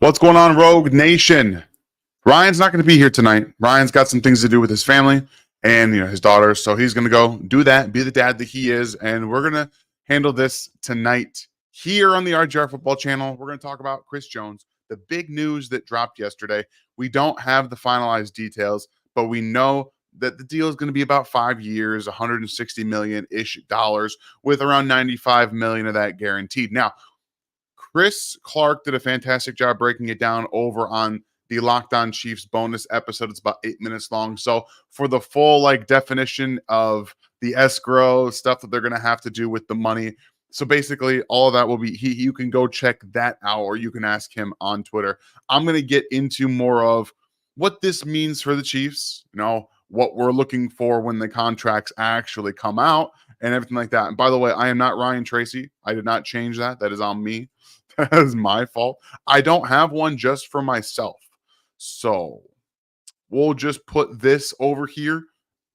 What's going on, Rogue Nation? Ryan's not going to be here tonight. Ryan's got some things to do with his family and his daughter, so he's going to go do that, be the dad that he is, and we're going to handle this tonight here on the RGR Football Channel. We're going to talk about Chris Jones, the big news that dropped yesterday. We don't have the finalized details, but we know that the deal is going to be about 5 years, $160 million-ish dollars, with around $95 million of that guaranteed. Now, Chris Clark did a fantastic job breaking it down over on the Locked On Chiefs bonus episode. It's about 8 minutes long. So for the full definition of the escrow stuff that they're going to have to do with the money, so basically all of that will be you can go check that out, or you can ask him on Twitter. I'm going to get into more of what this means for the Chiefs, what we're looking for when the contracts actually come out and everything like that. And by the way, I am not Ryan Tracy. I did not change that. That is on me. That is my fault. I don't have one just for myself. So we'll just put this over here.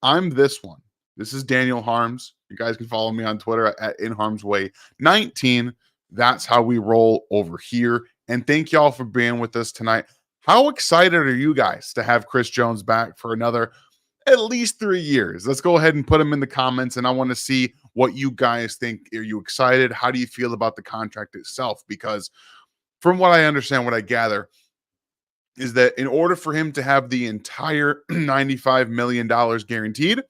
I'm this one. This is Daniel Harms. You guys can follow me on Twitter at InHarmsWay19. That's how we roll over here. And thank y'all for being with us tonight. How excited are you guys to have Chris Jones back for another at least 3 years? Let's go ahead and put them in the comments, and I want to see what you guys think. Are you excited? How do you feel about the contract itself? Because from what I understand, what I gather is that in order for him to have the entire $95 million guaranteed,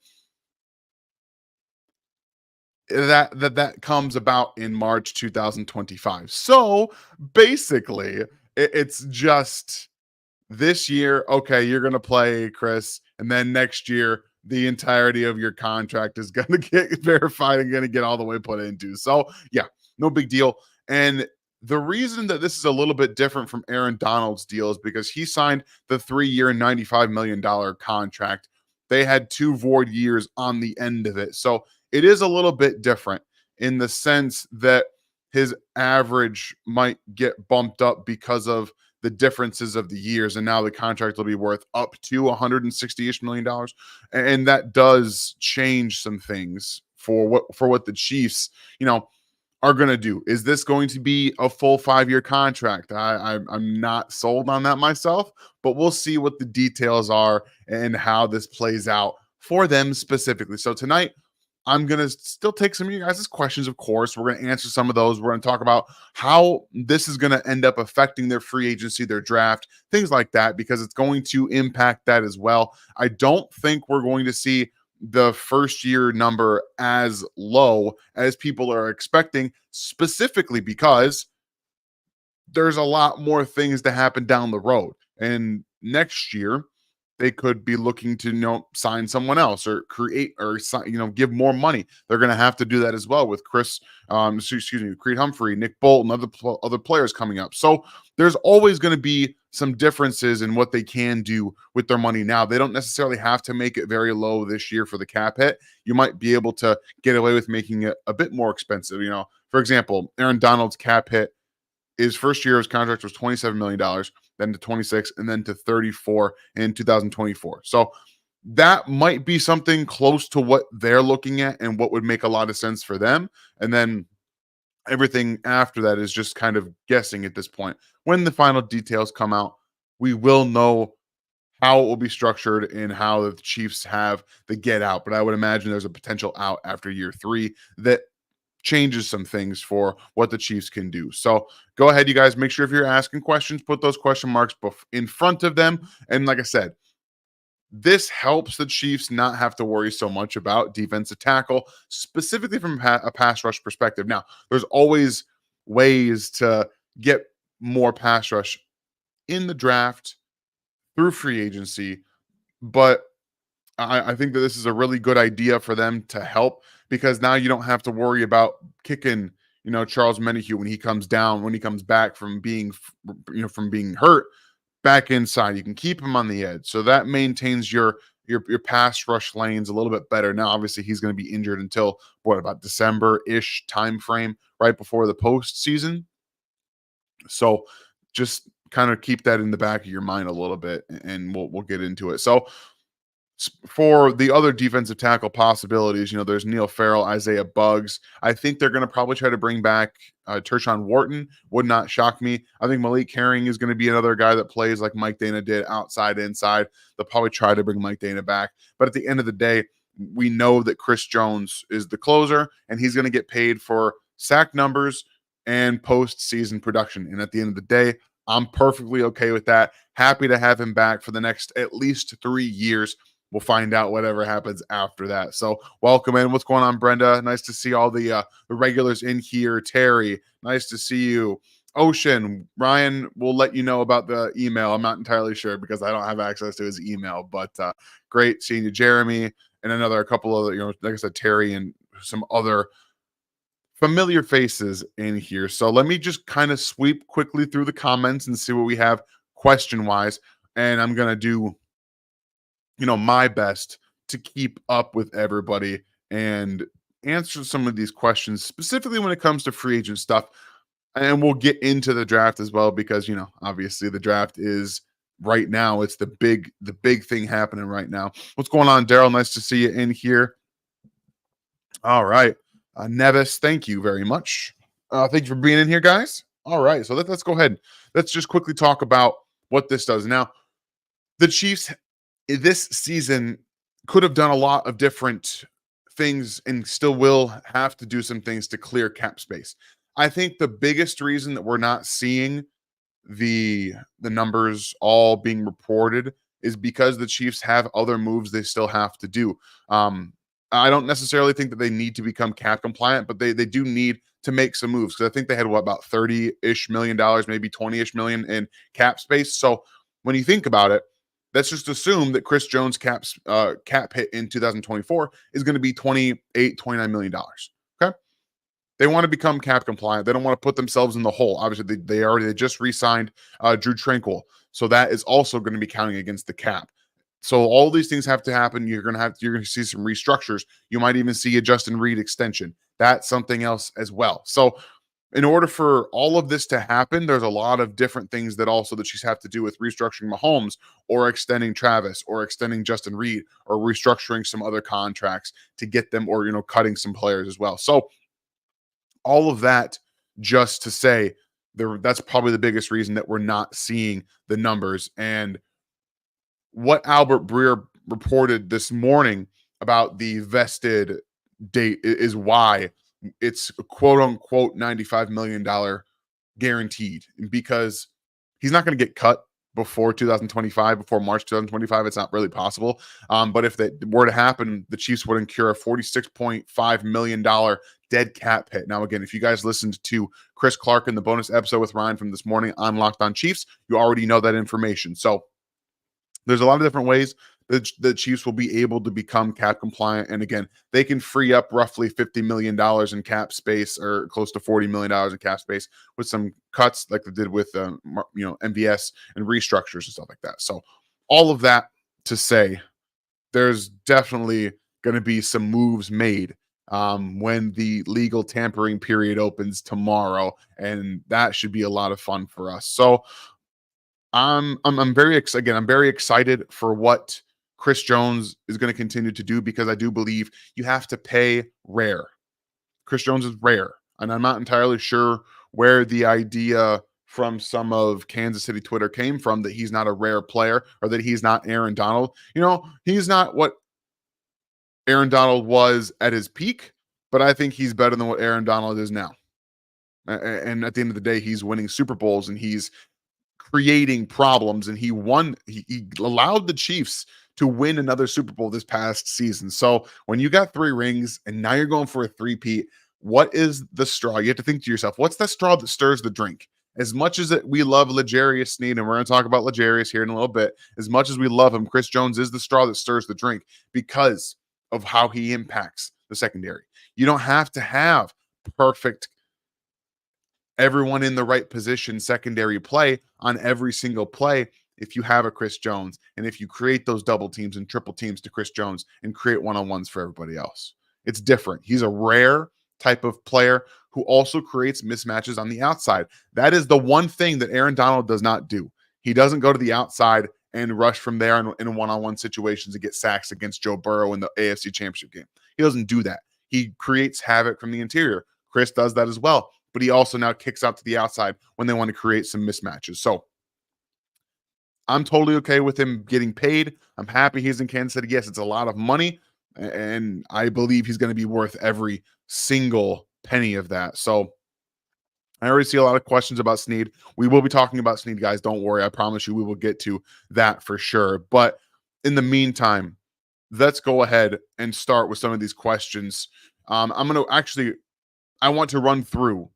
that comes about in March 2025. So basically, it's just this year, okay, you're going to play, Chris, and then next year, the entirety of your contract is going to get verified and going to get all the way put into. So, yeah, no big deal. And the reason that this is a little bit different from Aaron Donald's deal is because he signed the 3-year, $95 million contract. They had 2 void years on the end of it. So it is a little bit different in the sense that his average might get bumped up because of the differences of the years, and now the contract will be worth up to $160-ish million, and that does change some things for what the Chiefs, are going to do. Is this going to be a full 5-year contract? I'm not sold on that myself, but we'll see what the details are and how this plays out for them specifically. So tonight, I'm going to still take some of you guys' questions, of course. We're going to answer some of those. We're going to talk about how this is going to end up affecting their free agency, their draft, things like that, because it's going to impact that as well. I don't think we're going to see the first year number as low as people are expecting, specifically because there's a lot more things to happen down the road. And next year, they could be looking to sign someone else or create or give more money. They're going to have to do that as well with Creed Humphrey, Nick Bolton, other players coming up. So there's always going to be some differences in what they can do with their money now. They don't necessarily have to make it very low this year for the cap hit. You might be able to get away with making it a bit more expensive. For example, Aaron Donald's cap hit, his first year of his contract was $27 million, then to 26, and then to 34 in 2024. So that might be something close to what they're looking at and what would make a lot of sense for them. And then everything after that is just kind of guessing at this point. When the final details come out, we will know how it will be structured and how the Chiefs have the get out. But I would imagine there's a potential out after year 3 that changes some things for what the Chiefs can do. So go ahead, you guys. Make sure if you're asking questions, put those question marks in front of them. And like I said, this helps the Chiefs not have to worry so much about defensive tackle, specifically from a pass rush perspective. Now, there's always ways to get more pass rush in the draft through free agency, but I think that this is a really good idea for them to help, because now you don't have to worry about kicking, Charles Menahue when he comes back from being hurt back inside. You can keep him on the edge. So that maintains your pass rush lanes a little bit better. Now, obviously, he's going to be injured until about December-ish time frame, right before the postseason. So just kind of keep that in the back of your mind a little bit, and we'll get into it. So For the other defensive tackle possibilities, there's Neil Farrell, Isaiah Buggs. I think they're going to probably try to bring back Tershawn Wharton. Would not shock me. I think Malik Herring is going to be another guy that plays like Mike Dana did, outside, inside. They'll probably try to bring Mike Dana back. But at the end of the day, we know that Chris Jones is the closer, and he's going to get paid for sack numbers and postseason production. And at the end of the day, I'm perfectly okay with that. Happy to have him back for the next at least 3 years. We'll find out whatever happens after that. So welcome in. What's going on, Brenda? Nice to see all the regulars in here. Terry, nice to see you. Ocean, Ryan, we'll let you know about the email. I'm not entirely sure because I don't have access to his email, but great seeing you, Jeremy, and a couple of, like I said, Terry and some other familiar faces in here. So let me just kind of sweep quickly through the comments and see what we have question-wise. And I'm going to do my best to keep up with everybody and answer some of these questions, specifically when it comes to free agent stuff. And we'll get into the draft as well, because, obviously the draft is right now. It's the big thing happening right now. What's going on, Daryl? Nice to see you in here. All right. Nevis, thank you very much. Thank you for being in here, guys. All right. So let's go ahead. Let's just quickly talk about what this does. Now, the Chiefs this season could have done a lot of different things and still will have to do some things to clear cap space. I think the biggest reason that we're not seeing the numbers all being reported is because the Chiefs have other moves they still have to do. I don't necessarily think that they need to become cap compliant, but they do need to make some moves, because I think they had about $30-ish million, maybe $20-ish million in cap space. So when you think about it, let's just assume that Chris Jones' cap hit in 2024 is going to be $29 million. Okay. They want to become cap compliant. They don't want to put themselves in the hole. Obviously, they just re-signed Drew Tranquil. So that is also going to be counting against the cap. So all these things have to happen. You're going to see some restructures. You might even see a Justin Reed extension. That's something else as well. So in order for all of this to happen, there's a lot of different things that also the Chiefs have to do with restructuring Mahomes, or extending Travis, or extending Justin Reed, or restructuring some other contracts to get them, or, cutting some players as well. So all of that just to say that's probably the biggest reason that we're not seeing the numbers. And what Albert Breer reported this morning about the vested date is why it's a quote unquote $95 million guaranteed, because he's not going to get cut before 2025, before March 2025. It's not really possible. But if that were to happen, the Chiefs would incur a $46.5 million dead cap hit. Now, again, if you guys listened to Chris Clark in the bonus episode with Ryan from this morning on Locked On Chiefs, you already know that information. So there's a lot of different ways that the Chiefs will be able to become cap compliant. And again, they can free up roughly $50 million in cap space, or close to $40 million in cap space, with some cuts like they did with, MVS and restructures and stuff like that. So all of that to say, there's definitely going to be some moves made when the legal tampering period opens tomorrow. And that should be a lot of fun for us. So I'm very excited for what Chris Jones is going to continue to do, because I do believe you have to pay rare. Chris Jones is rare, and I'm not entirely sure where the idea from some of Kansas City Twitter came from that he's not a rare player, or that he's not Aaron Donald. He's not what Aaron Donald was at his peak, but I think he's better than what Aaron Donald is now. And at the end of the day, he's winning Super Bowls, and he's creating problems, and he allowed the Chiefs to win another Super Bowl this past season. So when you got 3 rings and now you're going for a three-peat, what is the straw? You have to think to yourself, what's the straw that stirs the drink? As much as we love L'Jarius Sneed, and we're going to talk about L'Jarius here in a little bit, as much as we love him, Chris Jones is the straw that stirs the drink, because of how he impacts the secondary. You don't have to have perfect, everyone in the right position secondary play on every single play if you have a Chris Jones, and if you create those double teams and triple teams to Chris Jones and create one-on-ones for everybody else. It's different. He's a rare type of player who also creates mismatches on the outside. That is the one thing that Aaron Donald does not do. He doesn't go to the outside and rush from there in one-on-one situations to get sacks against Joe Burrow in the AFC Championship game. He doesn't do that. He creates havoc from the interior. Chris does that as well, but he also now kicks out to the outside when they want to create some mismatches. So I'm totally okay with him getting paid. I'm happy he's in Kansas City. Yes, it's a lot of money, and I believe he's going to be worth every single penny of that. So I already see a lot of questions about Sneed. We will be talking about Sneed, guys. Don't worry. I promise you we will get to that for sure. But in the meantime, let's go ahead and start with some of these questions. I'm going to actually, I want to run through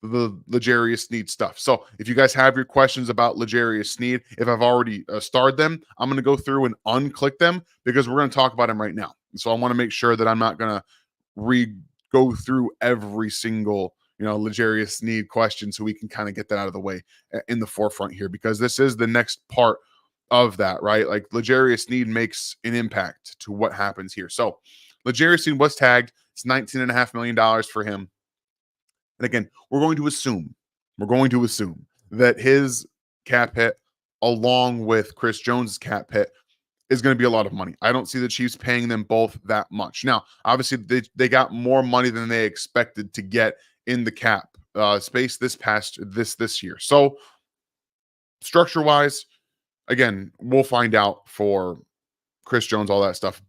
the L'Jarius Sneed stuff. So if you guys have your questions about L'Jarius Sneed, if I've already starred them, I'm going to go through and unclick them because we're going to talk about him right now. So I want to make sure that I'm not going to go through every single L'Jarius Sneed question, so we can kind of get that out of the way in the forefront here, because this is the next part of that, right? Like L'Jarius Sneed makes an impact to what happens here. So L'Jarius Sneed was tagged. It's $19.5 million for him. And again, we're going to assume that his cap hit, along with Chris Jones's cap hit, is going to be a lot of money. I don't see the Chiefs paying them both that much. Now, obviously, they got more money than they expected to get in the cap space this year. So structure wise, again, we'll find out for Chris Jones, all that stuff.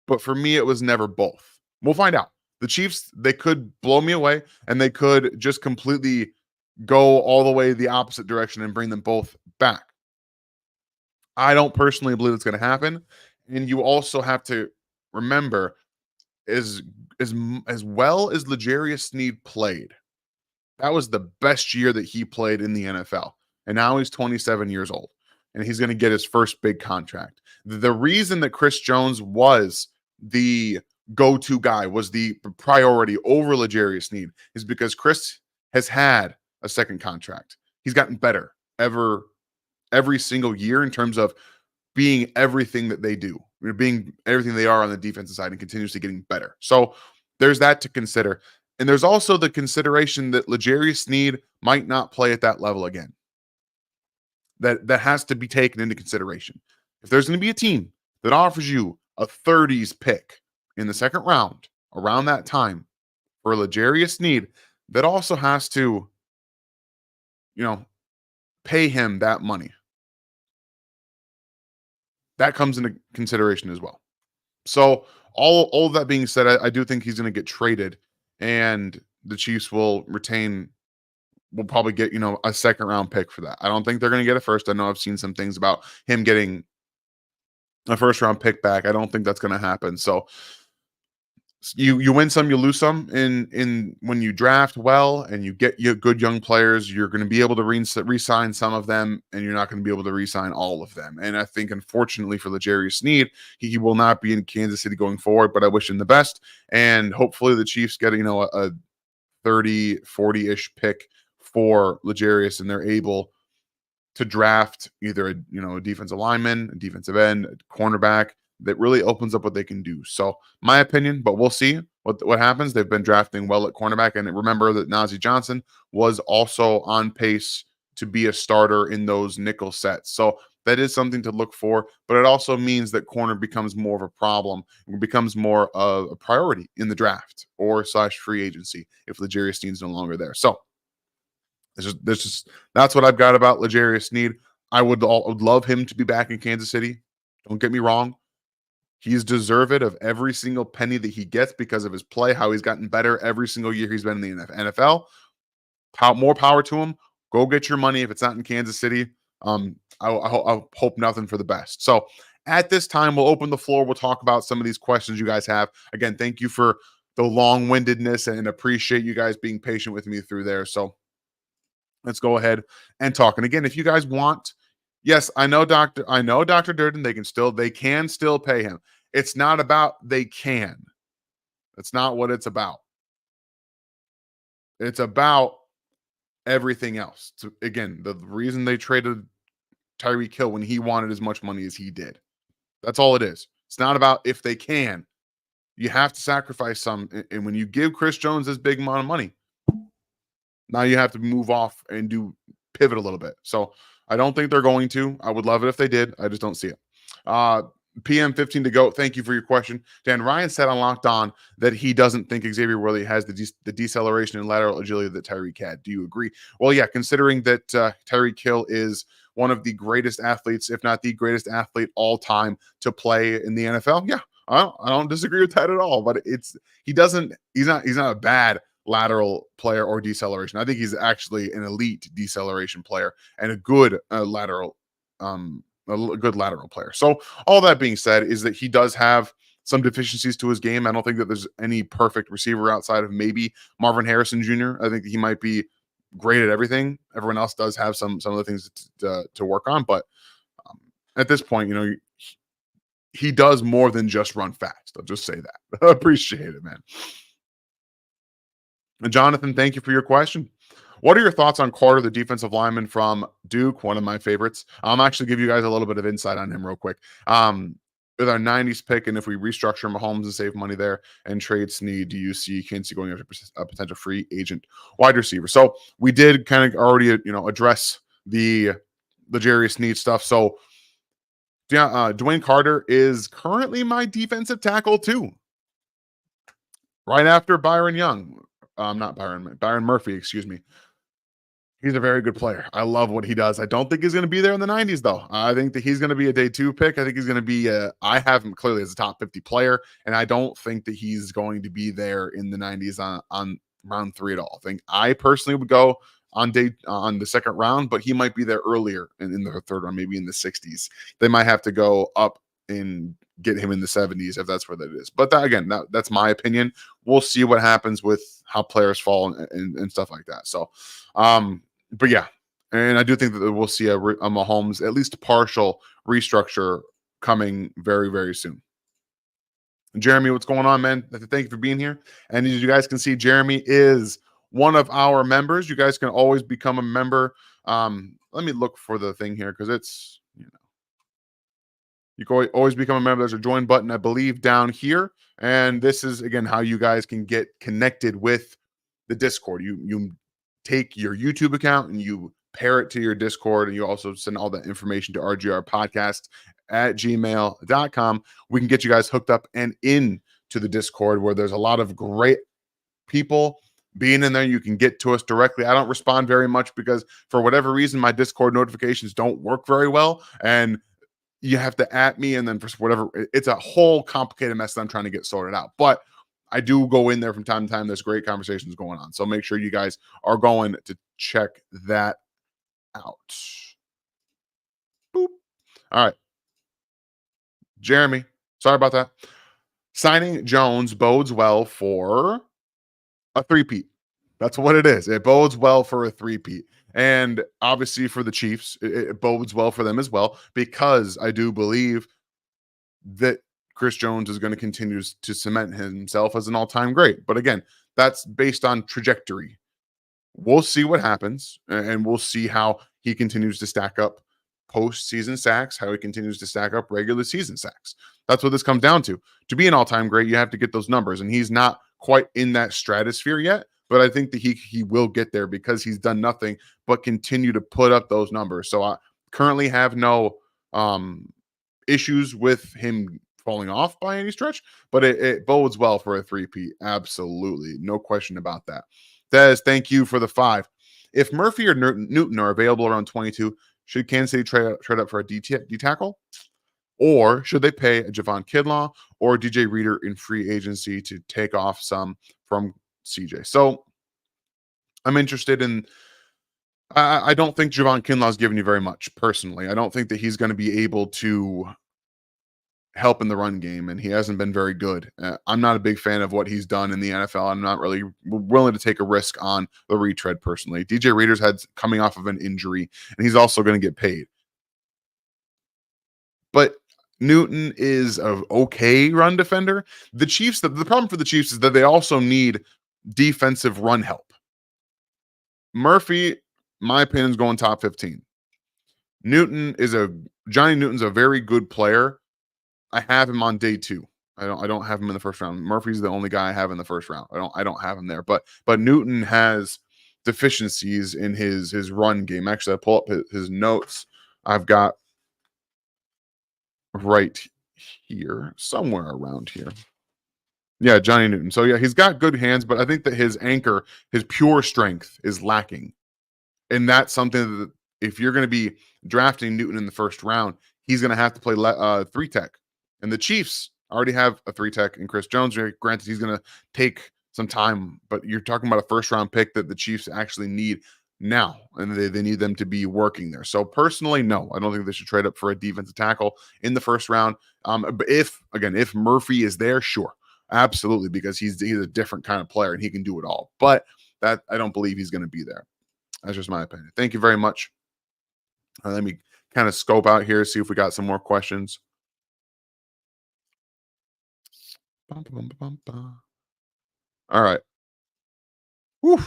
But for me, it was never both. We'll find out. The Chiefs, they could blow me away, and they could just completely go all the way the opposite direction and bring them both back. I don't personally believe it's going to happen. And you also have to remember, as well as L'Jarius Sneed played, that was the best year that he played in the NFL. And now he's 27 years old, and he's going to get his first big contract. The reason that Chris Jones was the go-to guy, was the priority over L'Jarius Sneed, is because Chris has had a second contract. He's gotten better every single year in terms of being everything that they do, being everything they are on the defensive side, and continuously getting better. So there's that to consider. And there's also the consideration that L'Jarius Sneed might not play at that level again. That has to be taken into consideration. If there's going to be a team that offers you a 30s pick in the second round around that time for L'Jarius Sneed, that also has to, pay him that money. That comes into consideration as well. So all of that being said, I do think he's going to get traded, and the Chiefs will probably get, a second round pick for that. I don't think they're going to get a first. I know I've seen some things about him getting a first round pick back. I don't think that's going to happen. So you win some, you lose some. In when you draft well and you get good young players, you're going to be able to re-sign some of them, and you're not going to be able to re-sign all of them. And I think, unfortunately for L'Jarius Sneed, he will not be in Kansas City going forward, but I wish him the best. And hopefully the Chiefs get a 30, 40-ish pick for L'Jarius, and they're able to draft either a defensive lineman, a defensive end, a cornerback that really opens up what they can do. So my opinion, but we'll see what happens. They've been drafting well at cornerback, and remember that Najee Johnson was also on pace to be a starter in those nickel sets. So that is something to look for, but it also means that corner becomes more of a problem and becomes more of a priority in the draft or / free agency if L'Jarius Sneed's no longer there. So that's what I've got about L'Jarius Sneed. I would love him to be back in Kansas City. Don't get me wrong. He's deserved of every single penny that he gets because of his play, how he's gotten better every single year he's been in the NFL. More power to him. Go get your money if it's not in Kansas City. I hope nothing for the best. So at this time, we'll open the floor. We'll talk about some of these questions you guys have. Again, thank you for the long-windedness, and appreciate you guys being patient with me through there. So let's go ahead and talk. And again, if you guys want, yes, I know Dr. Durden, they can still pay him. It's not about they can. That's not what it's about. It's about everything else. So again, the reason they traded Tyreek Hill when he wanted as much money as he did. That's all it is. It's not about if they can. You have to sacrifice some. And when you give Chris Jones this big amount of money, now you have to move off and pivot a little bit. So I don't think they're going to. I would love it if they did. I just don't see it. Uh, PM 15 to go. Thank you for your question. Dan Ryan said on Locked On that he doesn't think Xavier Worthy has the deceleration and lateral agility that Tyreek had. Do you agree? Well, yeah, considering that Tyreek Hill is one of the greatest athletes, if not the greatest athlete all time to play in the NFL. Yeah, I don't disagree with that at all. But he's not a bad lateral player or deceleration. I think he's actually an elite deceleration player and a good lateral a good lateral player. So all that being said is that he does have some deficiencies to his game. I don't think that there's any perfect receiver outside of maybe Marvin Harrison Jr. I think he might be great at everything. Everyone else does have some of the things to work on, but um, at this point, he does more than just run fast. I'll just say that. Appreciate it, man. And Jonathan, thank you for your question. What are your thoughts on Carter, the defensive lineman from Duke, one of my favorites? I'll actually give you guys a little bit of insight on him real quick. With our 90s pick, and if we restructure Mahomes and save money there and trade Sneed, do you see Kinsey going after a potential free agent wide receiver? So we did kind of already, address the Jerry Sneed stuff. So Dwayne Carter is currently my defensive tackle too, right after Byron Young. Not Byron Murphy, excuse me. He's a very good player. I love what he does. I don't think he's going to be there in the 90s, though. I think that he's going to be a day 2 pick. I think he's going to be I have him clearly as a top 50 player, and I don't think that he's going to be there in the 90s on round 3 at all. I personally would go on the second round, but he might be there earlier in the third round, maybe in the 60s. They might have to go up and get him in the 70s if that's where that is. But that's my opinion. We'll see what happens with how players fall and stuff like that. So, but yeah, and I do think that we'll see a Mahomes at least partial restructure coming very, very soon. Jeremy, what's going on, man? Thank you for being here. And as you guys can see, Jeremy is one of our members. You guys can always become a member. Let me look for the thing here because it's, you can always become a member. There's a join button, I believe, down here. And this is, again, how you guys can get connected with the Discord. You take your YouTube account and you pair it to your Discord, and you also send all that information to rgrpodcast@gmail.com. We can get you guys hooked up and in to the Discord, where there's a lot of great people being in there. You can get to us directly. I don't respond very much because for whatever reason, my Discord notifications don't work very well. And you have to at me, and then for whatever, it's a whole complicated mess that I'm trying to get sorted out. But I do go in there from time to time. There's great conversations going on. So make sure you guys are going to check that out. Boop. All right. Jeremy, sorry about that. Signing Jones bodes well for a three-peat. That's what it is. It bodes well for a three-peat. And obviously for the Chiefs, it bodes well for them as well, because I do believe that Chris Jones is going to continue to cement himself as an all-time great. But again, that's based on trajectory. We'll see what happens, and we'll see how he continues to stack up postseason sacks, how he continues to stack up regular season sacks. That's what this comes down to. To be an all-time great, you have to get those numbers, and he's not quite in that stratosphere yet. But I think that he will get there because he's done nothing but continue to put up those numbers. So I currently have no issues with him falling off by any stretch, but it bodes well for a three-peat. Absolutely. No question about that. Des, thank you for the 5. If Murphy or Newton are available around 22, should Kansas City trade up for a D tackle? Or should they pay a Javon Kinlaw or DJ Reader in free agency to take off some from CJ? So I'm interested in, I don't think Javon Kinlaw's given you very much personally. I don't think that he's going to be able to help in the run game, and he hasn't been very good. I'm not a big fan of what he's done in the NFL. I'm not really willing to take a risk on the retread personally. DJ Reader's coming off of an injury, and he's also going to get paid. But Newton is an okay run defender. The Chiefs, the problem for the Chiefs is that they also need defensive run help. Murphy, my opinion, is going top 15. Johnny Newton's a very good player. I have him on day 2. I don't have him in the first round. Murphy's the only guy I have in the first round. I don't have him there. But Newton has deficiencies in his run game. Actually, I pull up his notes. I've got right here, somewhere around here. Yeah, Johnny Newton. So yeah, he's got good hands, but I think that his anchor, his pure strength, is lacking. And that's something that if you're going to be drafting Newton in the first round, he's going to have to play three tech. And the Chiefs already have a three tech in Chris Jones. Granted, he's going to take some time, but you're talking about a first round pick that the Chiefs actually need now, and they need them to be working there. So personally, no, I don't think they should trade up for a defensive tackle in the first round. But if Murphy is there, sure, absolutely, because he's a different kind of player and he can do it all. But that I don't believe he's going to be there. That's just my opinion. Thank you very much. Let me kind of scope out here, see if we got some more questions. Bum, bum, bum, bum. All right. Whew.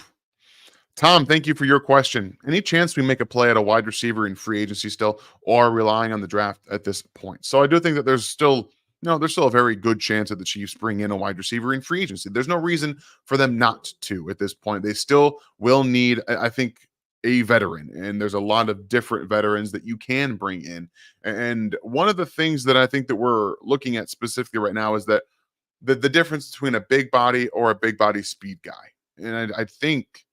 Tom, thank you for your question. Any chance we make a play at a wide receiver in free agency still, or relying on the draft at this point? So I do think that there's still, there's still a very good chance that the Chiefs bring in a wide receiver in free agency. There's no reason for them not to at this point. They still will need, I think, a veteran, and there's a lot of different veterans that you can bring in. And one of the things that I think that we're looking at specifically right now is that the difference between a big body or a big body speed guy. And I think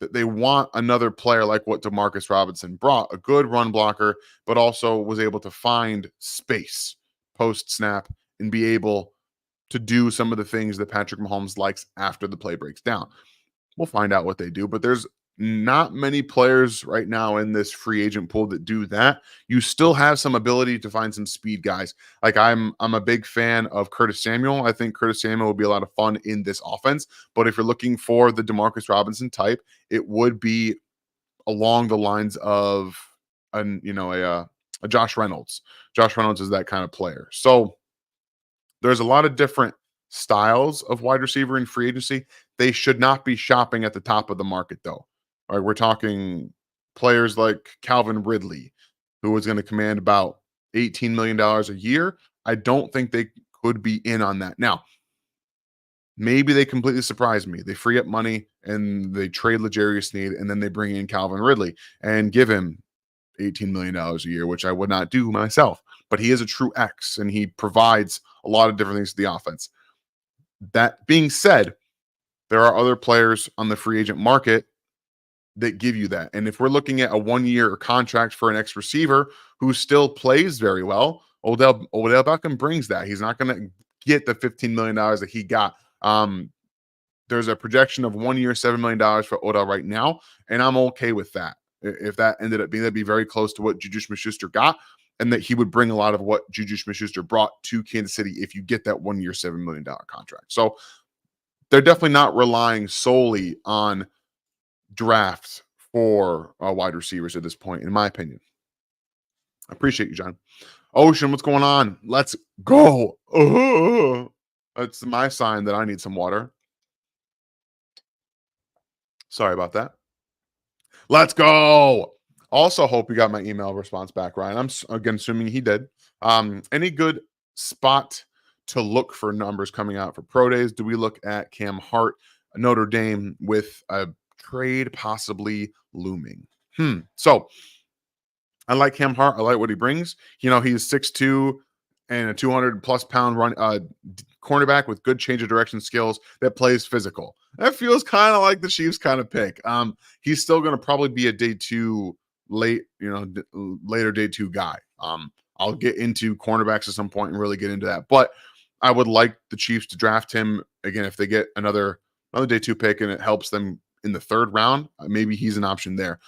that they want another player like what Demarcus Robinson brought, a good run blocker, but also was able to find space post snap and be able to do some of the things that Patrick Mahomes likes after the play breaks down. We'll find out what they do, but there's not many players right now in this free agent pool that do that. You still have some ability to find some speed guys. Like I'm a big fan of Curtis Samuel. I think Curtis Samuel would be a lot of fun in this offense. But if you're looking for the Demarcus Robinson type, it would be along the lines of a Josh Reynolds. Josh Reynolds is that kind of player. So there's a lot of different styles of wide receiver in free agency. They should not be shopping at the top of the market, though. All right, we're talking players like Calvin Ridley, who is going to command about $18 million a year. I don't think they could be in on that. Now, maybe they completely surprise me. They free up money and they trade L'Jarius Sneed, and then they bring in Calvin Ridley and give him $18 million a year, which I would not do myself. But he is a true X, and he provides a lot of different things to the offense. That being said, there are other players on the free agent market that give you that. And if we're looking at a 1-year contract for an ex receiver who still plays very well, Odell Beckham brings that. He's not going to get the $15 million that he got. There's a projection of 1 year, $7 million for Odell right now, and I'm okay with that. If that ended up being, that'd be very close to what Juju Smith-Schuster got, and that he would bring a lot of what Juju Smith-Schuster brought to Kansas City if you get that 1 year, $7 million contract. So they're definitely not relying solely on drafts for wide receivers at this point, in my opinion. I appreciate you, John. Ocean, what's going on? Let's go. That's my sign that I need some water. Sorry about that. Let's go. Also, hope you got my email response back, Ryan. I'm again assuming he did. Any good spot to look for numbers coming out for pro days? Do we look at Cam Hart, Notre Dame, with a trade possibly looming? So I like Cam Hart. I like what he brings. He's 6'2" and a 200 plus pound run cornerback with good change of direction skills that plays physical. That feels kind of like the Chiefs kind of pick. He's still going to probably be a day two later day two guy. I'll get into cornerbacks at some point and really get into that. But I would like the Chiefs to draft him again if they get another day two pick and it helps them in the third round. Maybe he's an option there.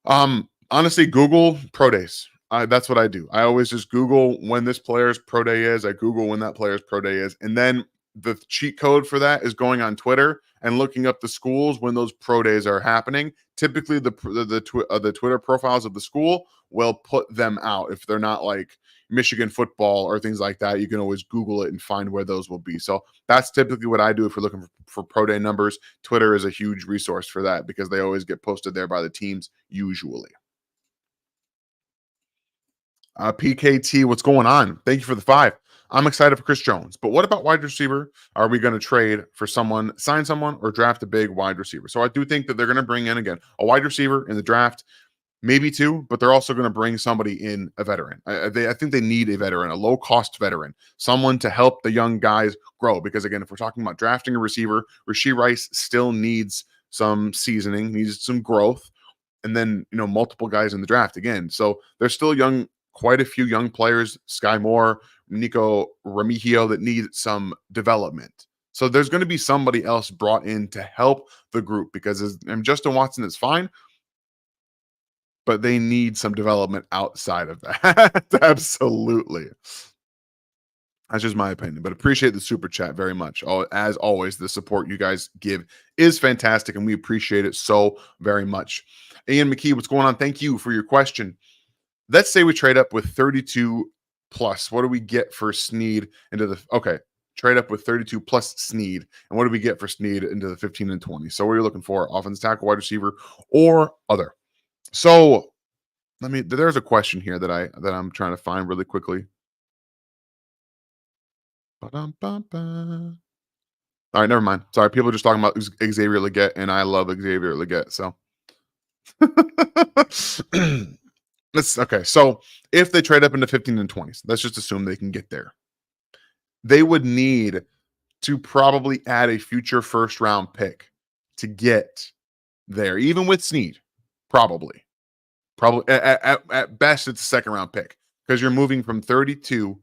Honestly, Google pro days. That's what I do. I always just Google when this player's pro day is. I Google when that player's pro day is. And then the cheat code for that is going on Twitter and looking up the schools when those pro days are happening. Typically, the Twitter profiles of the school will put them out. If they're not like Michigan football or things like that, you can always Google it and find where those will be. So that's typically what I do if we're looking for pro day numbers. Twitter is a huge resource for that because they always get posted there by the teams usually. PKT, what's going on? Thank you for the 5. I'm excited for Chris Jones. But what about wide receiver? Are we going to trade for someone, sign someone, or draft a big wide receiver? So I do think that they're going to bring in again a wide receiver in the draft, maybe two, but they're also going to bring somebody in, a veteran. I think they need a veteran, a low cost veteran, someone to help the young guys grow. Because again, if we're talking about drafting a receiver, Rashee Rice still needs some seasoning, needs some growth, and then multiple guys in the draft again. So there's still quite a few young players, Sky Moore, Nico Remigio, that need some development. So there's going to be somebody else brought in to help the group because Justin Watson is fine, but they need some development outside of that. Absolutely. That's just my opinion, but appreciate the super chat very much. As always, the support you guys give is fantastic, and we appreciate it so very much. Ian McKee, what's going on? Thank you for your question. Let's say we trade up with 32 plus. What do we get for Sneed into the trade up with 32 plus Sneed, and what do we get for Sneed into the 15 and 20? So what are you looking for? Offense tackle, wide receiver, or other? So there's a question here that I'm trying to find really quickly. Ba-dum-bum-bum. All right, never mind. Sorry, people are just talking about Xavier Legette, and I love Xavier Legette. So, okay. So, if they trade up into 15 and 20s, let's just assume they can get there. They would need to probably add a future first round pick to get there, even with Sneed. Probably at best, it's a second round pick because you're moving from 32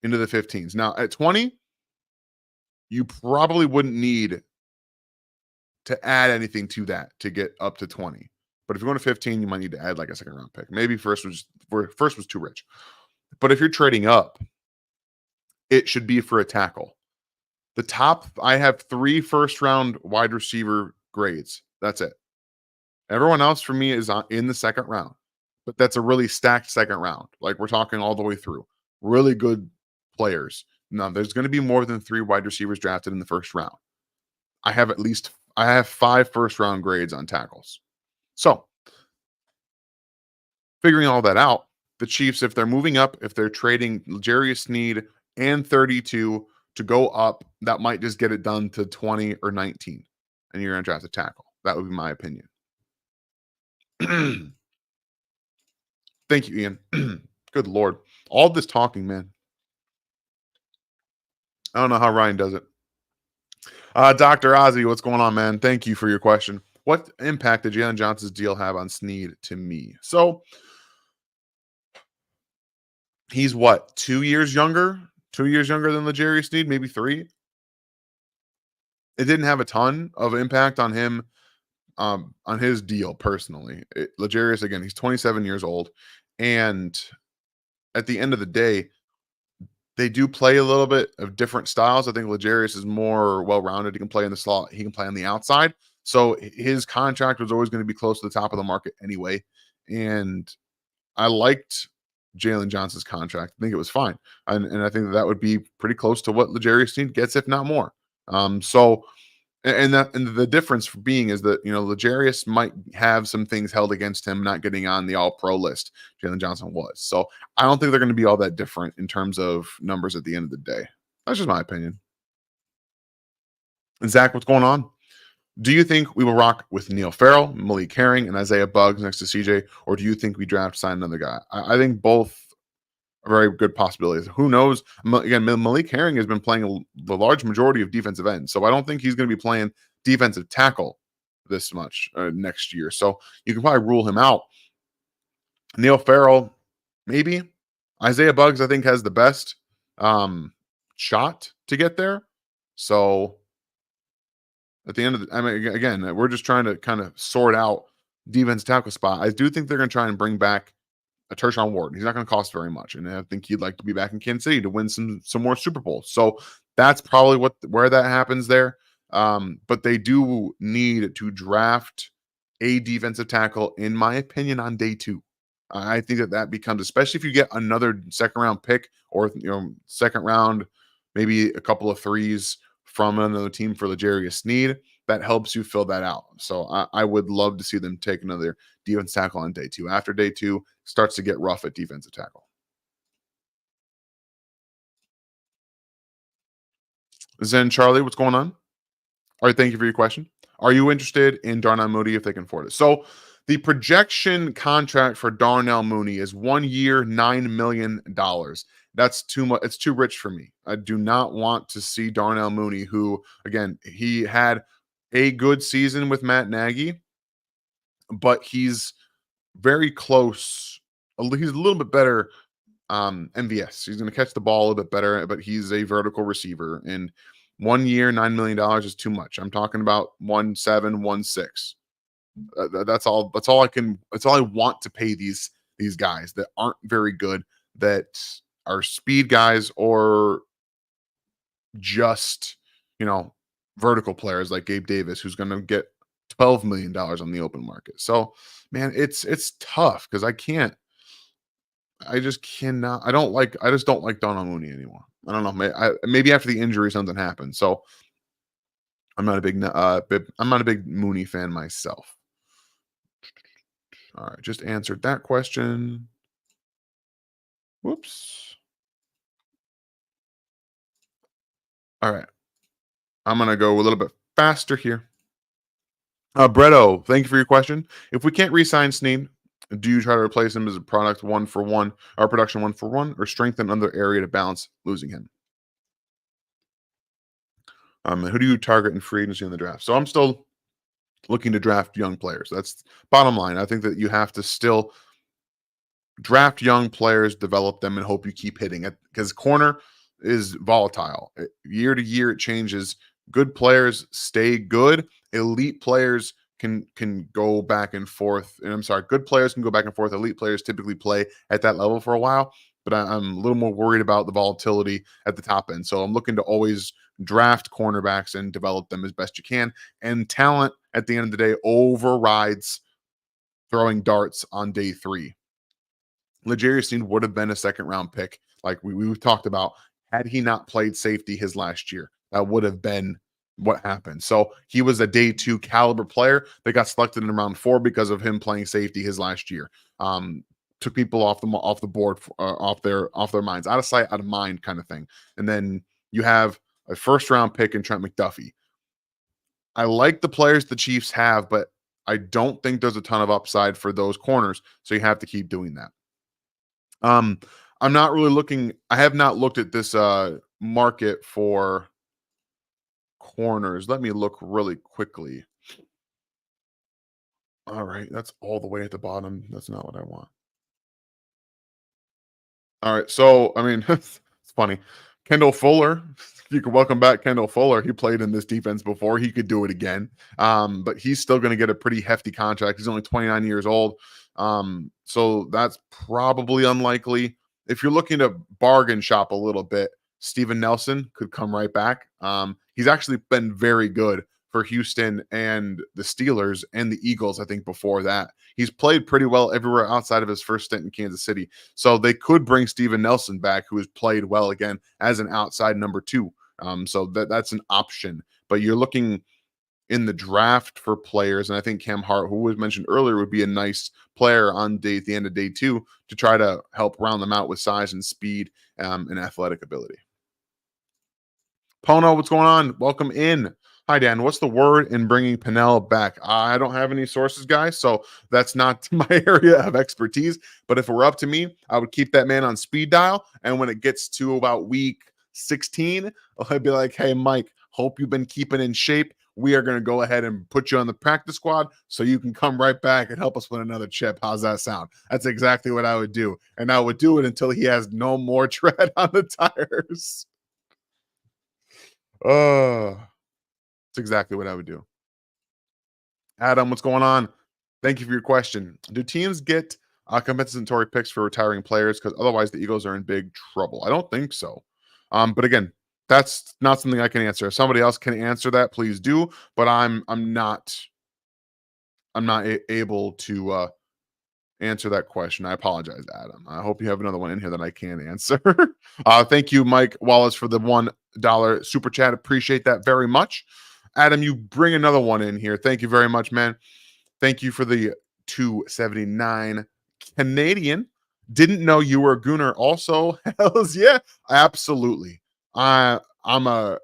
into the 15s. Now, at 20, you probably wouldn't need to add anything to that to get up to 20. But if you're going to 15, you might need to add like a second round pick. Maybe first was too rich. But if you're trading up, it should be for a tackle. The top, I have 3 first round wide receiver grades. That's it. Everyone else for me is in the second round. But that's a really stacked second round. Like we're talking all the way through. Really good players. Now, there's going to be more than 3 wide receivers drafted in the first round. I have 5 first round grades on tackles. So, figuring all that out, the Chiefs, if they're moving up, if they're trading L'Jarius Sneed and 32 to go up, that might just get it done to 20 or 19, and you're going to draft a tackle. That would be my opinion. Thank you, Ian. Good Lord. All this talking, man. I don't know how Ryan does it. Dr. Ozzy, what's going on, man? Thank you for your question. What impact did Jalen Johnson's deal have on Sneed to me? So he's what, 2 years younger? 2 years younger than L'Jarius Sneed, maybe 3. It didn't have a ton of impact on him, on his deal personally. L'Jarius, again, he's 27 years old, and at the end of the day, they do play a little bit of different styles. I think L'Jarius is more well-rounded. He can play in the slot. He can play on the outside. So his contract was always going to be close to the top of the market anyway. And I liked Jalen Johnson's contract. I think it was fine. And I think that would be pretty close to what L'Jarius Sneed gets, if not more. And the difference being is that L'Jarius might have some things held against him not getting on the All-Pro list. Jalen Johnson was, so I don't think they're going to be all that different in terms of numbers at the end of the day. That's just my opinion. And Zach, what's going on? Do you think we will rock with Neil Farrell, Malik Herring, and Isaiah Buggs next to CJ, or do you think we sign another guy? I think both are very good possibilities. Who knows? Again, Malik Herring has been playing the large majority of defensive ends, so I don't think he's going to be playing defensive tackle this much next year. So you can probably rule him out. Neil Farrell, maybe. Isaiah Buggs, I think, has the best shot to get there. So at the end of the, I mean, again, we're just trying to kind of sort out defense tackle spot. I do think they're going to try and bring back a Tershawn Ward. He's not going to cost very much, and I think he'd like to be back in Kansas City to win some more Super Bowls. So that's probably where that happens there. But they do need to draft a defensive tackle, in my opinion, on day 2. I think that becomes, especially if you get another second round pick or second round, maybe a couple of 3s from another team for L'Jarius Sneed, that helps you fill that out. So I would love to see them take another defense tackle on day 2. After day 2 starts to get rough at defensive tackle. Zen Charlie, what's going on? All right, thank you for your question. Are you interested in Darnell Mooney if they can afford it? So the projection contract for Darnell Mooney is 1 year, $9 million. That's too much. It's too rich for me. I do not want to see Darnell Mooney, who again he had a good season with Matt Nagy, but he's very close. He's a little bit better MVS. He's going to catch the ball a little bit better, but he's a vertical receiver. And 1 year, $9 million is too much. I'm talking about 1.7, 1.6. That's all. That's all I can. That's all I want to pay these guys that aren't very good, that are speed guys or just you know vertical players like Gabe Davis, who's going to get $12 million on the open market. So, man, it's tough because I can't. I just cannot. I don't like. I just don't like Donald Mooney anymore. I don't know. Maybe after the injury, something happened. So I'm not a big Mooney fan myself. All right, just answered that question. Whoops. All right, I'm gonna go a little bit faster here. Bretto, thank you for your question. If we can't re-sign Sneed, do you try to replace him as a product 1-for-1 or production 1-for-1, or strengthen another area to balance losing him? Who do you target in free agency in the draft? So I'm still looking to draft young players. That's bottom line. I think that you have to still draft young players, develop them, and hope you keep hitting it because corner is volatile. Year to year, it changes. Good players stay good. Elite players can go back and forth. And I'm sorry, good players can go back and forth. Elite players typically play at that level for a while, but I'm a little more worried about the volatility at the top end. So I'm looking to always draft cornerbacks and develop them as best you can. And talent at the end of the day overrides throwing darts on day 3. L'Jarius Sneed would have been a second round pick, like we've talked about, had he not played safety his last year. That would have been what happened. So he was a day 2 caliber player that got selected in round 4 because of him playing safety his last year. Took people off the board, off their minds, out of sight, out of mind, kind of thing. And then you have a first round pick in Trent McDuffie. I like the players the Chiefs have, but I don't think there's a ton of upside for those corners. So you have to keep doing that. Um, I'm not really looking. I have not looked at this market for corners. Let me look really quickly. All right, that's all the way at the bottom. That's not what I want. All right, so I mean, it's funny. Kendall Fuller, you can welcome back Kendall Fuller. He played in this defense before. He could do it again. But he's still going to get a pretty hefty contract. He's only 29 years old. So that's probably unlikely. If you're looking to bargain shop a little bit, Steven Nelson could come right back. He's actually been very good for Houston and the Steelers and the Eagles, I think, before that. He's played pretty well everywhere outside of his first stint in Kansas City. So they could bring Steven Nelson back, who has played well again as an outside number 2. So that's an option. But you're looking in the draft for players, and I think Cam Hart, who was mentioned earlier, would be a nice player at the end of day 2 to try to help round them out with size and speed and athletic ability. Pono, what's going on? Welcome in. Hi, Dan. What's the word in bringing Pinnell back? I don't have any sources, guys, so that's not my area of expertise. But if it were up to me, I would keep that man on speed dial. And when it gets to about week 16, I'd be like, hey, Mike, hope you've been keeping in shape. We are going to go ahead and put you on the practice squad so you can come right back and help us win another chip. How's that sound? That's exactly what I would do. And I would do it until he has no more tread on the tires. Oh, that's exactly what I would do. Adam, what's going on? Thank you for your question. Do teams get compensatory picks for retiring players? Because otherwise, the Eagles are in big trouble. I don't think so. But again, that's not something I can answer. If somebody else can answer that, please do. But I'm not able to answer that question. I apologize, Adam. I hope you have another one in here that I can answer. Thank you, Mike Wallace, for the $1 super chat. Appreciate that very much. Adam, you bring another one in here. Thank you very much, man. Thank you for the 279 Canadian. Didn't know you were a Gooner also. Hells yeah, absolutely. I'm a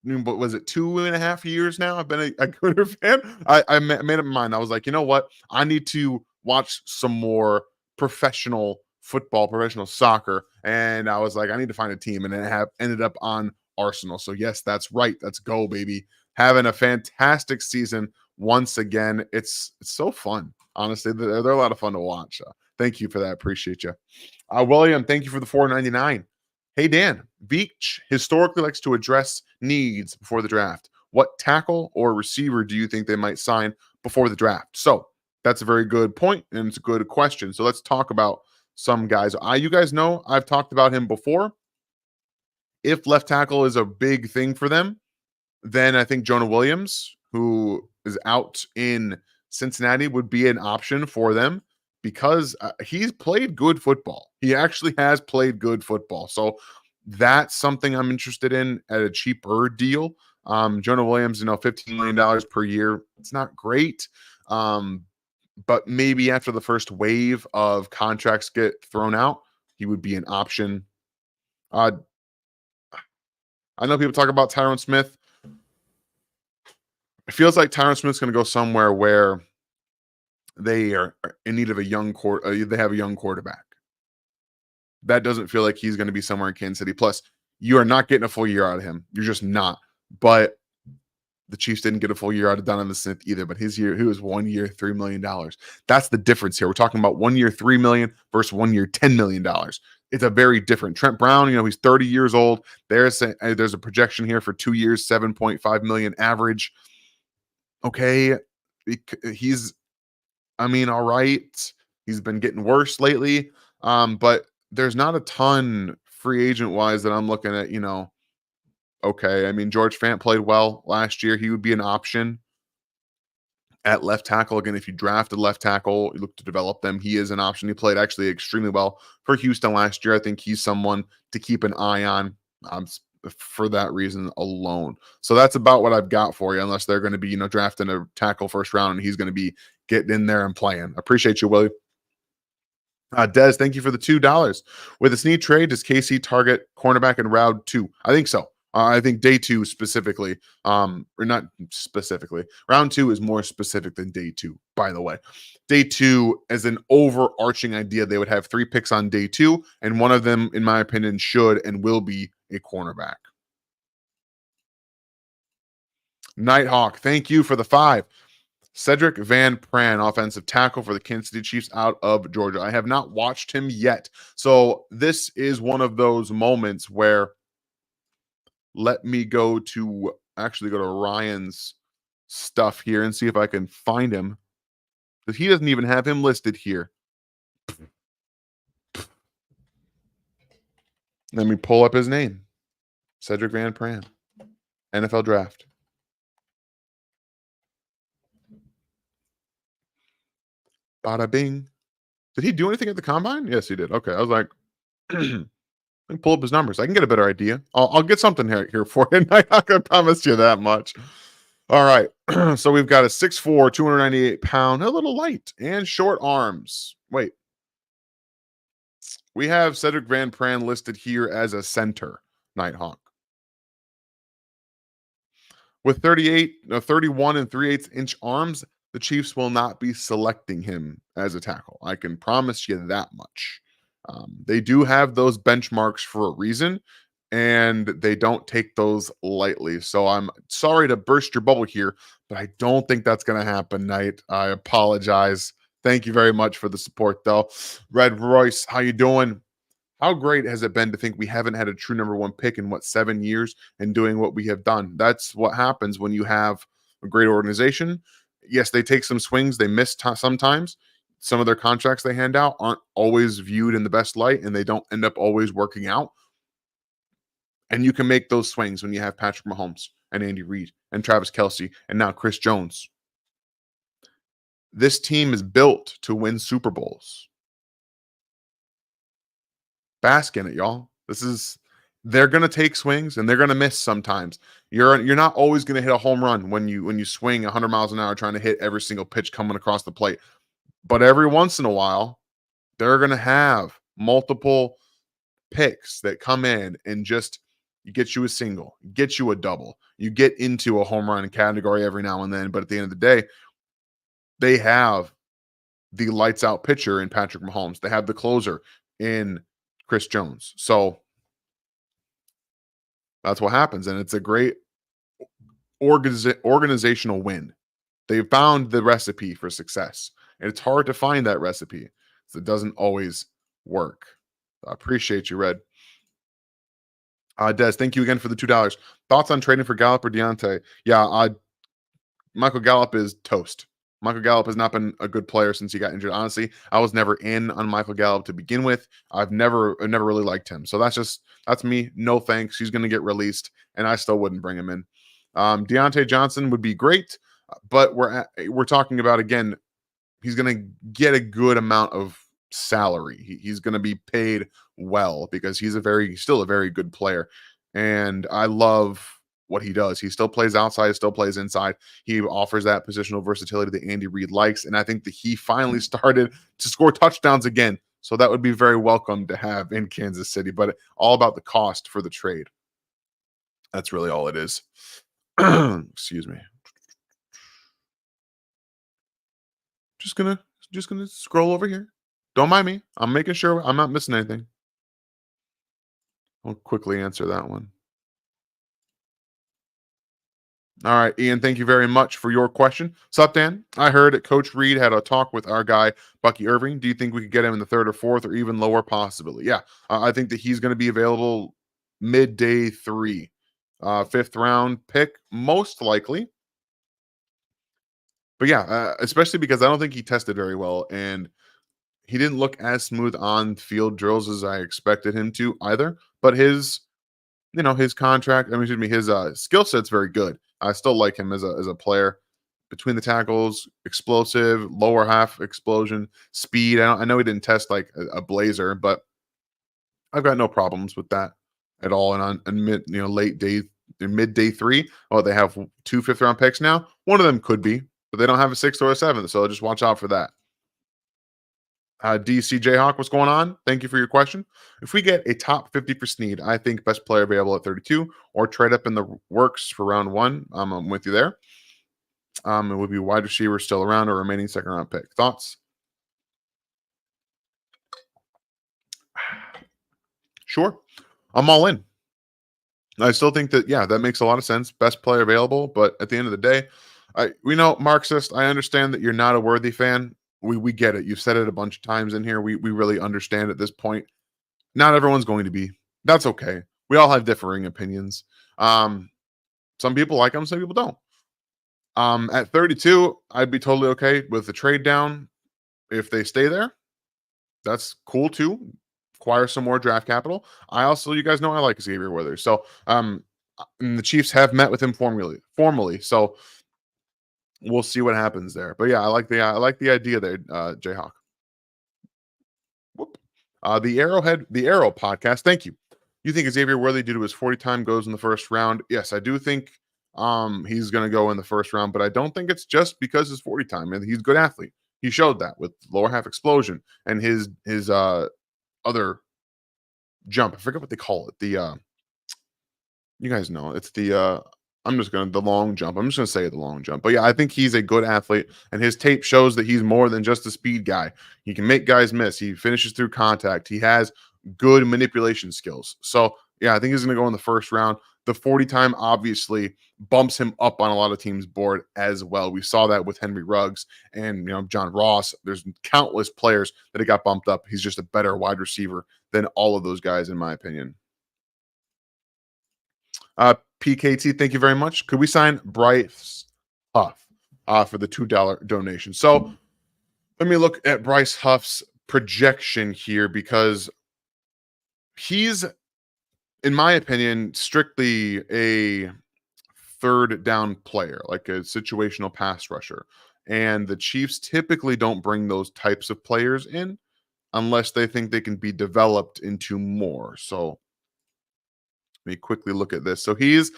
what was it, 2.5 years now? I've been a Gooner fan. I made up my mind. I was like, you know what? I need to watch some more professional football, professional soccer. And I was like, I need to find a team. And then I have ended up on Arsenal. So yes, that's right. Let's go, baby. Having a fantastic season once again. It's so fun. Honestly, they're a lot of fun to watch. Thank you for that. Appreciate you. William, thank you for the 4.99. Hey Dan, Beach historically likes to address needs before the draft. What tackle or receiver do you think they might sign before the draft? So that's a very good point, and it's a good question. So let's talk about some guys. You guys know I've talked about him before. If left tackle is a big thing for them, then I think Jonah Williams, who is out in Cincinnati, would be an option for them because he's played good football. He actually has played good football. So that's something I'm interested in at a cheaper deal. Jonah Williams, $15 million per year. It's not great. But maybe after the first wave of contracts get thrown out, he would be an option. I know people talk about Tyron Smith. It feels like Tyron Smith's going to go somewhere where they are in need of a young they have a young quarterback. That doesn't feel like he's going to be somewhere in Kansas City. Plus, you are not getting a full year out of him. You're just not. But the Chiefs didn't get a full year out of Donovan Smith either. But his year, he was 1 year, $3 million. That's the difference here. We're talking about 1 year, $3 million versus 1 year, $10 million. It's a very different. Trent Brown, he's 30 years old. There's a projection here for 2 years, 7.5 million average. Okay, he's, all right. He's been getting worse lately, but there's not a ton free agent wise that I'm looking at. Okay. George Fant played well last year. He would be an option at left tackle. Again, if you draft a left tackle, you look to develop them. He is an option. He played actually extremely well for Houston last year. I think he's someone to keep an eye on. For that reason alone. So that's about what I've got for you, unless they're going to be, drafting a tackle first round and he's going to be getting in there and playing. Appreciate you, Willie. Des, thank you for the $2. With a Sneed trade, does KC target cornerback in round 2? I think so. I think day 2 specifically, or not specifically. Round 2 is more specific than day 2, by the way. Day 2, as an overarching idea, they would have 3 picks on day 2, and one of them, in my opinion, should and will be a cornerback. Nighthawk, thank you for the 5. Cedric Van Pran, offensive tackle for the Kansas City Chiefs out of Georgia. I have not watched him yet. So this is one of those moments where let me go to Ryan's stuff here and see if I can find him. Because he doesn't even have him listed here. Let me pull up his name. Cedric Van Pran. NFL draft. Bada bing. Did he do anything at the combine? Yes, he did. Okay. I was like, let me pull up his numbers. I can get a better idea. I'll get something here for you. I can promise you that much. All right. So we've got a 6'4", 298 pound, a little light, and short arms. Wait. We have Cedric Van Pran listed here as a center, Nighthawk. With 31 and 3/8 inch arms, the Chiefs will not be selecting him as a tackle. I can promise you that much. They do have those benchmarks for a reason, and they don't take those lightly. So I'm sorry to burst your bubble here, but I don't think that's going to happen, Knight. I apologize. Thank you very much for the support, though. Red Royce, how you doing? How great has it been to think we haven't had a true number 1 pick in 7 years and doing what we have done? That's what happens when you have a great organization. Yes, they take some swings. They miss sometimes. Some of their contracts they hand out aren't always viewed in the best light, and they don't end up always working out. And you can make those swings when you have Patrick Mahomes and Andy Reid and Travis Kelce and now Chris Jones. This team is built to win Super Bowls. Bask in it, y'all. They're gonna take swings and they're gonna miss sometimes. You're not always gonna hit a home run when you swing 100 miles an hour trying to hit every single pitch coming across the plate. But every once in a while, they're gonna have multiple picks that come in and just You get you a single, get you a double. You get into a home run category every now and then, but at the end of the day, they have the lights out pitcher in Patrick Mahomes. They have the closer in Chris Jones. So that's what happens. And it's a great organizational win. They found the recipe for success. And it's hard to find that recipe. So it doesn't always work. I appreciate you, Red. Des, thank you again for the $2. Thoughts on trading for Gallup or Deontay? Yeah, Michael Gallup is toast. Michael Gallup has not been a good player since he got injured. Honestly, I was never in on Michael Gallup to begin with. I've never really liked him. So that's me. No thanks. He's going to get released, and I still wouldn't bring him in. Deontay Johnson would be great, but we're talking about, again, he's going to get a good amount of salary. He's going to be paid well because he's still a very good player, and I love what he does. He still plays outside, still plays inside. He offers that positional versatility that Andy Reid likes, and I think that he finally started to score touchdowns again. So that would be very welcome to have in Kansas City, but all about the cost for the trade. That's really all it is. Excuse me. Just gonna scroll over here. Don't mind me. I'm making sure I'm not missing anything. I'll quickly answer that one. All right, Ian, thank you very much for your question. Sup, Dan? I heard Coach Reed had a talk with our guy, Bucky Irving. Do you think we could get him in the third or fourth or even lower possibly? Yeah, I think that he's going to be available midday 3. Fifth round pick, most likely. But yeah, especially because I don't think he tested very well. And he didn't look as smooth on field drills as I expected him to either. But his contract, excuse me, his skill set's very good. I still like him as a player. Between the tackles, explosive, lower half explosion, speed. I know he didn't test like a blazer, but I've got no problems with that at all. And on late day, mid day 3, they have 2 fifth-round picks now. One of them could be, but they don't have a 6th or a 7th, so just watch out for that. DC Jayhawk, what's going on? Thank you for your question. If we get a top 50 for Sneed, I think best player available at 32, or trade up in the works for round 1. I'm with you there. It would be wide receiver still around or remaining second round pick. Thoughts? Sure. I'm all in. I still think that, yeah, that makes a lot of sense. Best player available, but at the end of the day, we know Marxist. I understand that you're not a Worthy fan. We get it. You've said it a bunch of times in here. We really understand at this point. Not everyone's going to be. That's okay. We all have differing opinions. Some people like them, some people don't. At 32, I'd be totally okay with the trade down. If they stay there, that's cool too. Acquire some more draft capital. You guys know I like Xavier Withers. So and the Chiefs have met with him formally. So we'll see what happens there. But yeah, I like the idea there, Jayhawk. Whoop. The Arrow podcast. Thank you. You think Xavier Worthy, due to his 40 time, goes in the first round? Yes, I do think he's going to go in the first round, but I don't think it's just because his 40 time. And he's a good athlete. He showed that with lower half explosion and his other jump. I forget what they call it. You guys know it's the long jump. I'm just gonna say the long jump. But yeah, I think he's a good athlete, and his tape shows that he's more than just a speed guy. He can make guys miss. He finishes through contact. He has good manipulation skills. So yeah, I think he's gonna go in the first round. The 40 time obviously bumps him up on a lot of teams' board as well. We saw that with Henry Ruggs and John Ross. There's countless players that got bumped up. He's just a better wide receiver than all of those guys, in my opinion. PKT, thank you very much. Could we sign Bryce Huff for the $2 donation? So let me look at Bryce Huff's projection here, because he's, in my opinion, strictly a third down player, like a situational pass rusher. And the Chiefs typically don't bring those types of players in unless they think they can be developed into more. So let me quickly look at this. So he's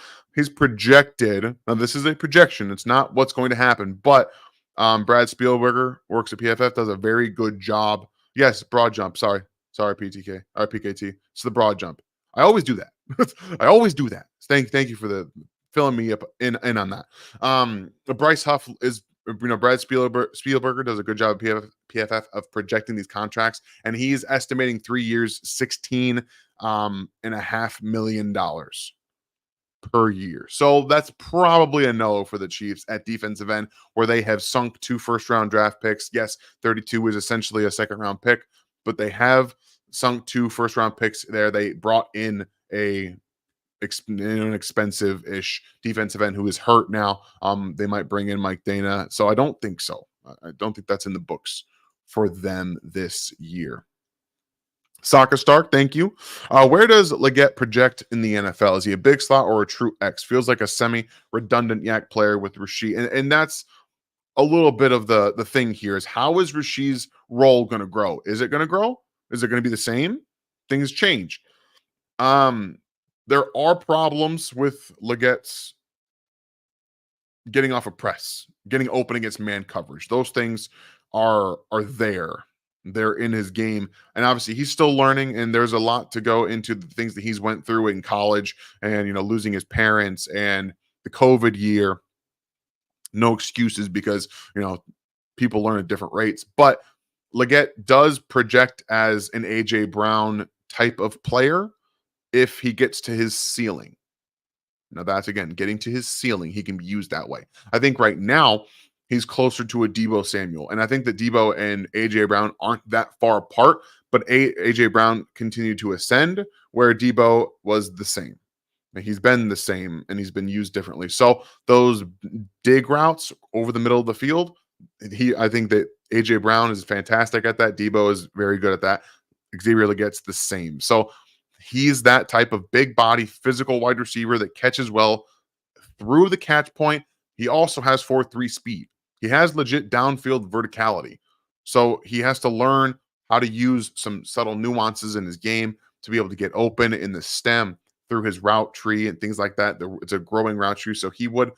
projected. Now this is a projection. It's not what's going to happen, but Brad Spielberger works at PFF, does a very good job. Yes, broad jump. Sorry, PTK or PKT. It's the broad jump. I always do that. I always do that. Thank you for the filling me up in on that. Bryce Huff is, Brad Spielberger does a good job at PFF of projecting these contracts, and he's estimating 3 years, 16 and a half million dollars per year. So that's probably a no for the Chiefs at defensive end, where they have sunk 2 first round draft picks. Yes, 32 is essentially a second round pick, but they have sunk 2 first round picks there. They brought in an expensive ish defensive end who is hurt now. They might bring in Mike Dana. So I don't think so. I don't think that's in the books for them this year. Soccer Stark, thank you. Where does Leggett project in the NFL? Is he a big slot or a true X? Feels like a semi-redundant yak player with Rasheed. And that's a little bit of the thing here is, how is Rasheed's role going to grow? Is it going to grow? Is it going to be the same? Things change. There are problems with Legett's getting off a press, getting open against man coverage. Those things are there. They're in his game, and obviously he's still learning, and there's a lot to go into the things that he's went through in college, and losing his parents and the COVID year. No excuses, because people learn at different rates, but Leggett does project as an AJ Brown type of player if he gets to his ceiling. Now that's, again, getting to his ceiling. He can be used that way. I think right now he's closer to a Deebo Samuel. And I think that Deebo and AJ Brown aren't that far apart, but AJ Brown continued to ascend where Deebo was the same. And he's been the same, and he's been used differently. So those dig routes over the middle of the field, I think that AJ Brown is fantastic at that. Deebo is very good at that. Xavier Leggett's the same. So he's that type of big body, physical wide receiver that catches well through the catch point. He also has 4.3 speed. He has legit downfield verticality. So he has to learn how to use some subtle nuances in his game to be able to get open in the stem through his route tree and things like that. It's a growing route tree. So he would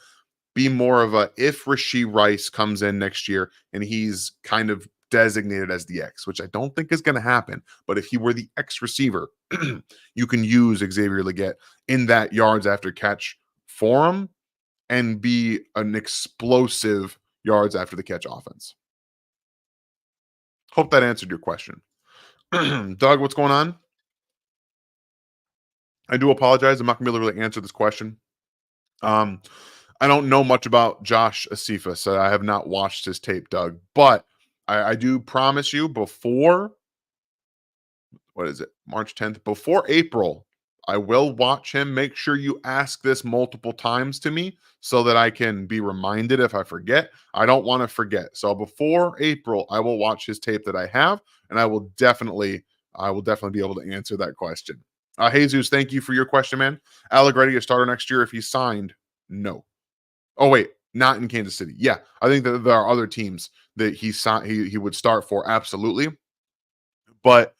be more of a, if Rashee Rice comes in next year and he's kind of designated as the X, which I don't think is going to happen. But if he were the X receiver, you can use Xavier Leggett in that yards after catch forum and be an explosive yards after the catch offense. Hope that answered your question. Doug, what's going on? I do apologize. I'm not going to be able to really answer this question. I don't know much about Josh Asifa, so I have not watched his tape, Doug. But I do promise you, before, what is it, March 10th, before April, I will watch him. Make sure you ask this multiple times to me so that I can be reminded if I forget. I don't want to forget. So before April, I will watch his tape that I have, and I will definitely be able to answer that question. Jesus, thank you for your question, man. Allegretti a starter next year if he's signed? No. Oh wait, not in Kansas City. Yeah, I think that there are other teams that he would start for, absolutely. But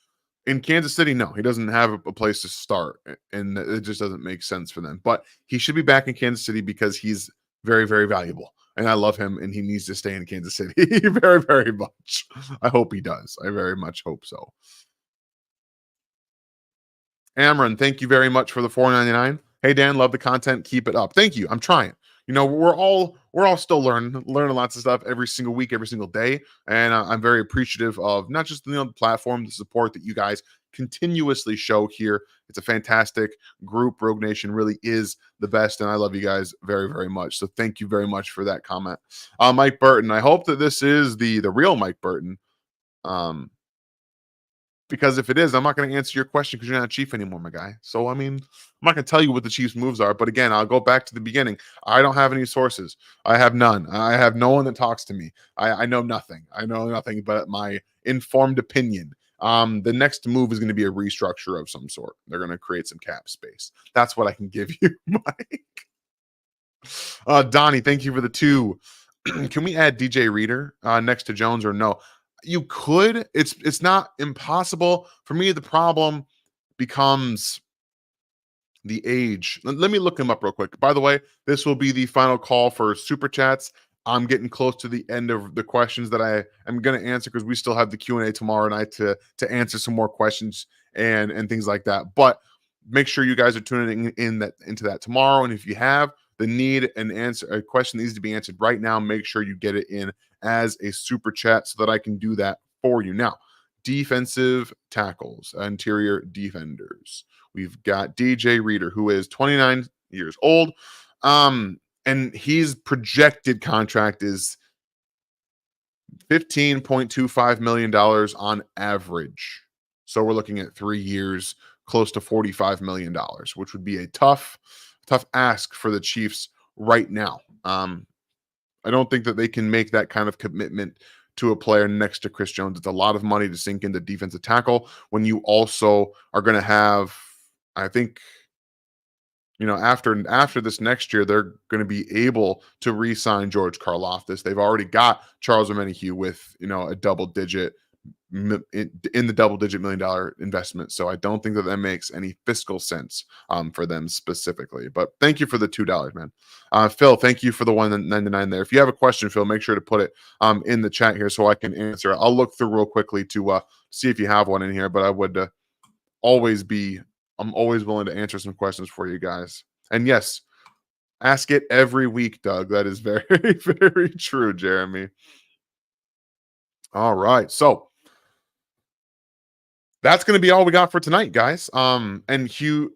in Kansas City, no, he doesn't have a place to start, and it just doesn't make sense for them. But he should be back in Kansas City because he's very, very valuable, and I love him, and he needs to stay in Kansas City very, very much. I hope he does. I very much hope so. Amron, thank you very much for the $4.99. Hey Dan, love the content. Keep it up. Thank you. I'm trying. We're all still learning lots of stuff every single week, every single day, and I'm very appreciative of not just the platform, the support that you guys continuously show here. It's a fantastic group. Rogue Nation really is the best, and I love you guys very, very much. So thank you very much for that comment. Mike Burton, I hope that this is the real Mike Burton. Because if it is, I'm not going to answer your question because you're not a Chief anymore, my guy. So, I mean, I'm not going to tell you what the Chiefs' moves are. But again, I'll go back to the beginning. I don't have any sources. I have none. I have no one that talks to me. I know nothing. I know nothing but my informed opinion. The next move is going to be a restructure of some sort. They're going to create some cap space. That's what I can give you, Mike. Donnie, thank you for the 2. Can we add DJ Reader next to Jones or no? You could. It's not impossible. For me, the problem becomes the age. Let me look him up real quick. By the way, this will be the final call for super chats. I'm getting close to the end of the questions that I am going to answer because we still have the Q&A tomorrow night to answer some more questions and things like that. But make sure you guys are tuning into that tomorrow. And if you have the need an answer, a question that needs to be answered right now, make sure you get it in as a super chat so that I can do that for you. Now, defensive tackles, interior defenders. We've got DJ Reader, who is 29 years old. And his projected contract is $15.25 million on average. So we're looking at 3 years, close to $45 million, which would be a tough ask for the Chiefs right now. I don't think that they can make that kind of commitment to a player next to Chris Jones. It's a lot of money to sink into defensive tackle when you also are going to have, I think, after this next year, they're going to be able to re-sign George Karlaftis. They've already got Charles Omenihu with a in the double-digit million-dollar investment. So I don't think that makes any fiscal sense for them specifically. But thank you for the $2, man. Phil, thank you for the $1.99 there. If you have a question, Phil, make sure to put it in the chat here so I can answer it. I'll look through real quickly to see if you have one in here. But I would I'm always willing to answer some questions for you guys. And yes, ask it every week, Doug. That is very, very true, Jeremy. All right. So that's going to be all we got for tonight, guys. And Hugh,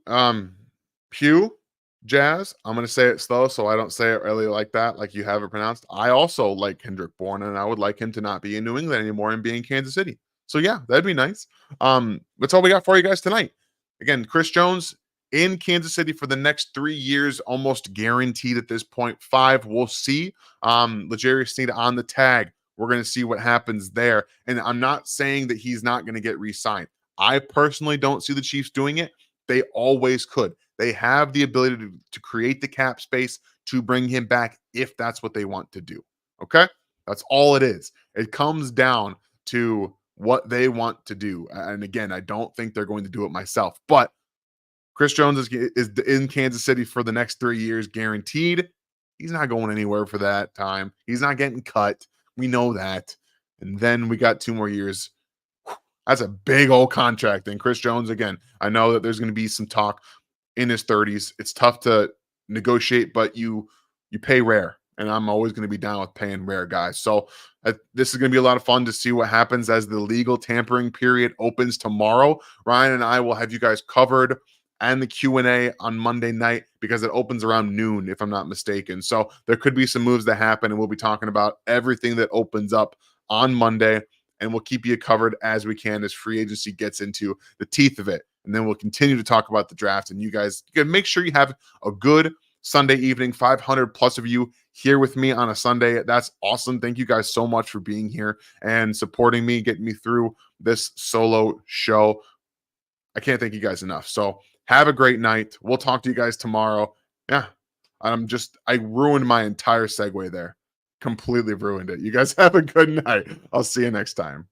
Jazz, I'm going to say it slow so I don't say it really like that, like you have it pronounced. I also like Kendrick Bourne, and I would like him to not be in New England anymore and be in Kansas City. So yeah, that'd be nice. That's all we got for you guys tonight. Again, Chris Jones in Kansas City for the next 3 years, almost guaranteed at this point. 5, we'll see. L'Jarius Sneed on the tag. We're going to see what happens there. And I'm not saying that he's not going to get re-signed. I personally don't see the Chiefs doing it. They always could. They have the ability to create the cap space to bring him back if that's what they want to do. Okay? That's all it is. It comes down to what they want to do. And again, I don't think they're going to do it myself. But Chris Jones is in Kansas City for the next 3 years, guaranteed. He's not going anywhere for that time. He's not getting cut. We know that. And then we got 2 more years. That's a big old contract. And Chris Jones, again, I know that there's going to be some talk in his 30s. It's tough to negotiate, but you pay rare. And I'm always going to be down with paying rare guys. So this is going to be a lot of fun to see what happens as the legal tampering period opens tomorrow. Ryan and I will have you guys covered and the Q&A on Monday night because it opens around noon, if I'm not mistaken. So there could be some moves that happen, and we'll be talking about everything that opens up on Monday, and we'll keep you covered as we can as free agency gets into the teeth of it. And then we'll continue to talk about the draft, and you guys can make sure you have a good Sunday evening. 500 plus of you here with me on a Sunday. That's awesome. Thank you guys so much for being here and supporting me, getting me through this solo show. I can't thank you guys enough. So have a great night. We'll talk to you guys tomorrow. Yeah, I ruined my entire segue there. Completely ruined it. You guys have a good night. I'll see you next time.